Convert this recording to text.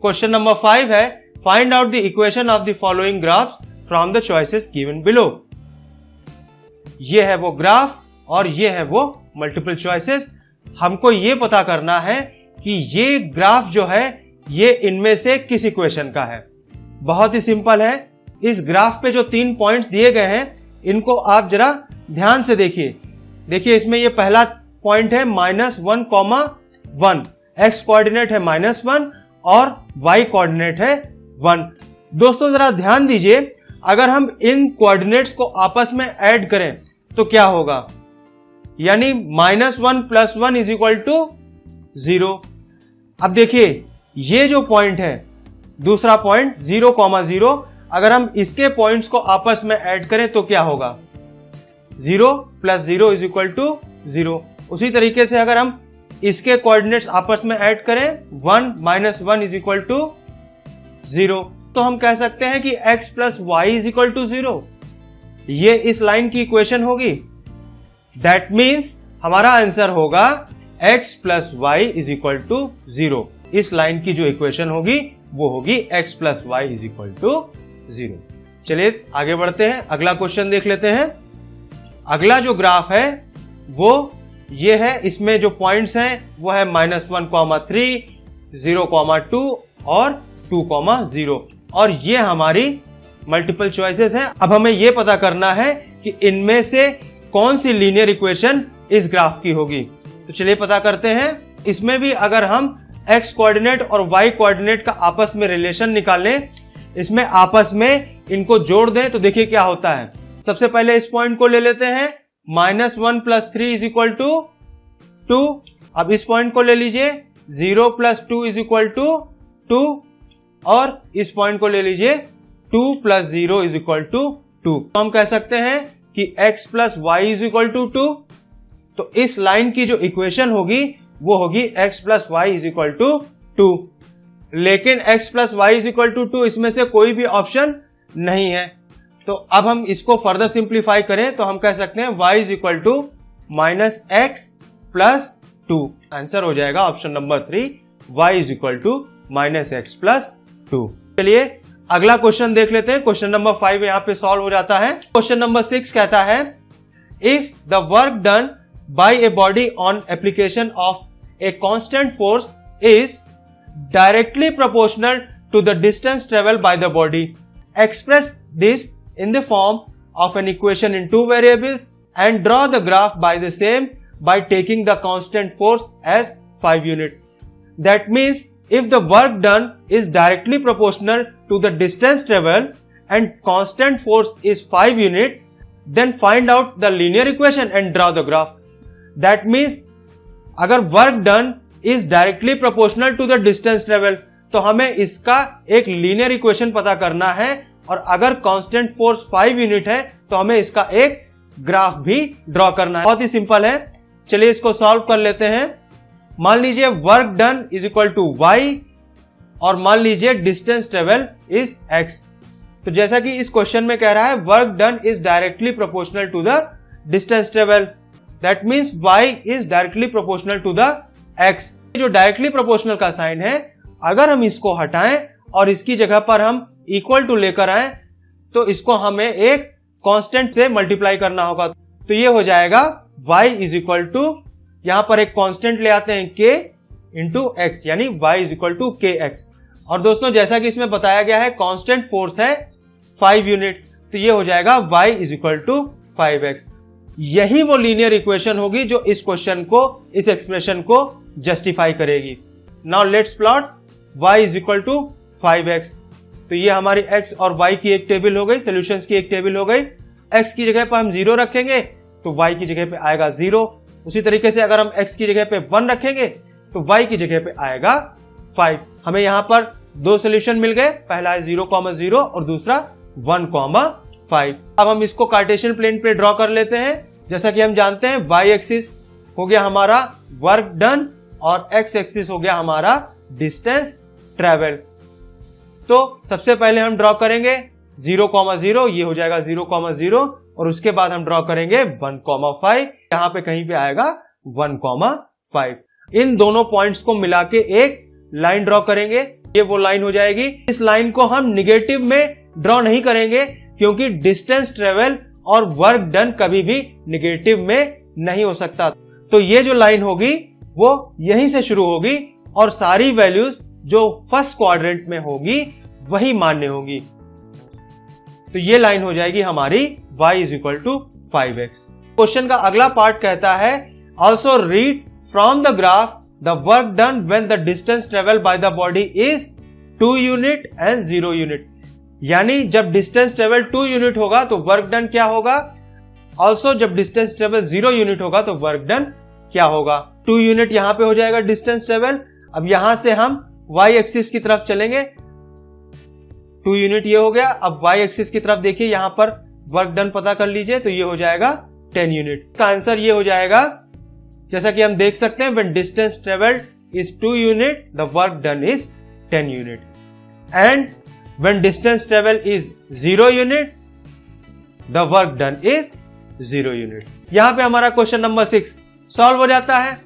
Question number 5 है find out the equation of the following graphs from the choices given below. ये है वो graph और ये है वो मल्टीपल चॉइसेस। हमको ये पता करना है कि ये ग्राफ जो है ये इनमें से किस इक्वेशन का है। बहुत ही सिंपल है। इस ग्राफ पे जो 3 पॉइंट्स दिए गए हैं इनको आप जरा ध्यान से देखिए इसमें ये पहला पॉइंट है -1, x कोऑर्डिनेट है -1 और y कोऑर्डिनेट है 1। दोस्तों जरा ध्यान दीजिए, अगर हम इन कोऑर्डिनेट्स को आपस में ऐड करें तो क्या होगा, यानी -1 + 1 = 0। अब देखिए ये जो पॉइंट है दूसरा पॉइंट 0,0, अगर हम इसके पॉइंट्स को आपस में ऐड करें तो क्या होगा, 0 + 0 = 0। उसी तरीके से अगर हम इसके कोऑर्डिनेट्स आपस में ऐड करें 1 - 1 = 0, तो हम कह सकते हैं कि x + y = 0। ये इस लाइन की इक्वेशन होगी। दैट मीन्स हमारा आंसर होगा x + y = 0। इस लाइन की जो इक्वेशन होगी वो होगी x + y = 0। चलिए आगे बढ़ते हैं, अगला क्वेश्चन देख लेते हैं। अगला जो ग्राफ है वो ये है, इसमें जो पॉइंट्स हैं वो है -1,3, 0,2 और 2,0 और ये हमारी मल्टीपल चॉइसेस हैं। अब हमें ये पता करना है कि इनमें से कौन सी लीनियर इक्वेशन इस ग्राफ की होगी। तो चलिए पता करते हैं। इसमें भी अगर हम x कोऑर्डिनेट और y कोऑर्डिनेट का आपस में रिलेशन निकालें, इसमें आपस में इनको जोड़ दें तो देखिए क्या होता है। सबसे पहले इस पॉइंट को ले लेते हैं, -1 + 3 = 2। अब इस पॉइंट को ले लीजिए, 0 + 2 = 2 और इस पॉइंट को ले लीजिए 2 + 0 = 2। तो हम कह सकते हैं कि x + y = 2। तो इस लाइन की जो इक्वेशन होगी वो होगी x + y = 2। लेकिन x + y = 2 इसमें से कोई भी ऑप्शन नहीं है। तो अब हम इसको फर्दर सिंप्लीफाई करें तो हम कह सकते हैं y = -x + 2। आंसर हो जाएगा ऑप्शन नंबर 3, y = -x + 2। चलिए अगला क्वेश्चन देख लेते हैं। क्वेश्चन नंबर 5 यहां पे सॉल्व हो जाता है। क्वेश्चन नंबर 6 कहता है if the work done by a body on application of a constant force is directly proportional to the distance travel by the body, express this in the form of an equation in 2 variables and draw the graph by the same by taking the constant force as 5 unit. That means if the work done is directly proportional to the distance travel and constant force is 5 unit, then find out the linear equation and draw the graph. That means अगर work done is directly proportional to the distance travel तो हमें इसका एक linear equation पता करना है, और अगर कांस्टेंट फोर्स 5 यूनिट है तो हमें इसका एक ग्राफ भी ड्रॉ करना है। बहुत ही सिंपल है, चलिए इसको सॉल्व कर लेते हैं। मान लीजिए वर्क डन = y और मान लीजिए डिस्टेंस ट्रेवल इज x। तो जैसा कि इस क्वेश्चन में कह रहा है work done is directly proportional to the distance travel, that means y is directly proportional to the x। जो डायरेक्टली प्रोपोर्शनल का साइन है, अगर हम इसको हटाएं और इसकी जगह पर हम इक्वल टू लेकर आए तो इसको हमें एक कांस्टेंट से मल्टीप्लाई करना होगा। तो ये हो जाएगा y = यहां पर एक कांस्टेंट ले आते हैं k × x, यानी y = kx। और दोस्तों जैसा कि इसमें बताया गया है कांस्टेंट फोर्स है 5 यूनिट, तो ये हो जाएगा y = 5x। यही वो लीनियर इक्वेशन होगी जो इस क्वेश्चन को, इस एक्सप्रेशन को जस्टिफाई करेगी। Now let's plot y = 5x। तो ये हमारी x और y की एक टेबल हो गई, सॉल्यूशंस की एक टेबल हो गई। x की जगह पर हम 0 रखेंगे तो y की जगह पे आएगा 0। उसी तरीके से अगर हम x की जगह पे 1 रखेंगे तो y की जगह पे आएगा 5। हमें यहाँ पर 2 सॉल्यूशन मिल गए, पहला है 0,0 और दूसरा 1,5। अब हम इसको कार्टेशियन प्लेन पे ड्रॉ कर लेते हैं। जैसा कि हम जानते हैं y एक्सिस हो गया हमारा वर्क डन और x एक्सिस हो गया हमारा डिस्टेंस ट्रेवल। तो सबसे पहले हम ड्रॉ करेंगे 0,0, ये हो जाएगा 0,0 और उसके बाद हम ड्रॉ करेंगे 1,5, यहां पे कहीं पे आएगा 1,5। इन दोनों पॉइंट्स को मिला के एक लाइन ड्रॉ करेंगे। ये वो लाइन हो जाएगी। इस लाइन को हम निगेटिव में ड्रॉ नहीं करेंगे क्योंकि डिस्टेंस ट्रेवल और वर्क डन कभी भी निगेटिव में नहीं हो सकता। तो ये जो लाइन होगी वो यहीं से शुरू होगी और सारी वैल्यूज जो फर्स्ट क्वाड्रेंट में होगी वही मान्य होगी। तो ये लाइन हो जाएगी हमारी y = 5x। क्वेश्चन का अगला पार्ट कहता है also read from the graph the work done when the distance travel by the body is 2 unit and 0 unit. यानी जब डिस्टेंस ट्रेवल 2 यूनिट होगा तो वर्क डन क्या होगा, ऑल्सो जब डिस्टेंस ट्रेवल 0 यूनिट होगा तो वर्क डन क्या होगा। 2 यूनिट यहां पे हो जाएगा डिस्टेंस ट्रेवल। अब यहां से हम y एक्सिस की तरफ चलेंगे, 2 यूनिट ये हो गया। अब y एक्सिस की तरफ देखिए, यहां पर वर्क डन पता कर लीजिए तो ये हो जाएगा 10 यूनिट। इसका आंसर ये हो जाएगा, जैसा कि हम देख सकते हैं, when distance traveled is 2 unit the work done is 10 unit and when distance travel is 0 unit the work done is 0 unit। यहां पे हमारा क्वेश्चन नंबर 6 सॉल्व हो जाता है।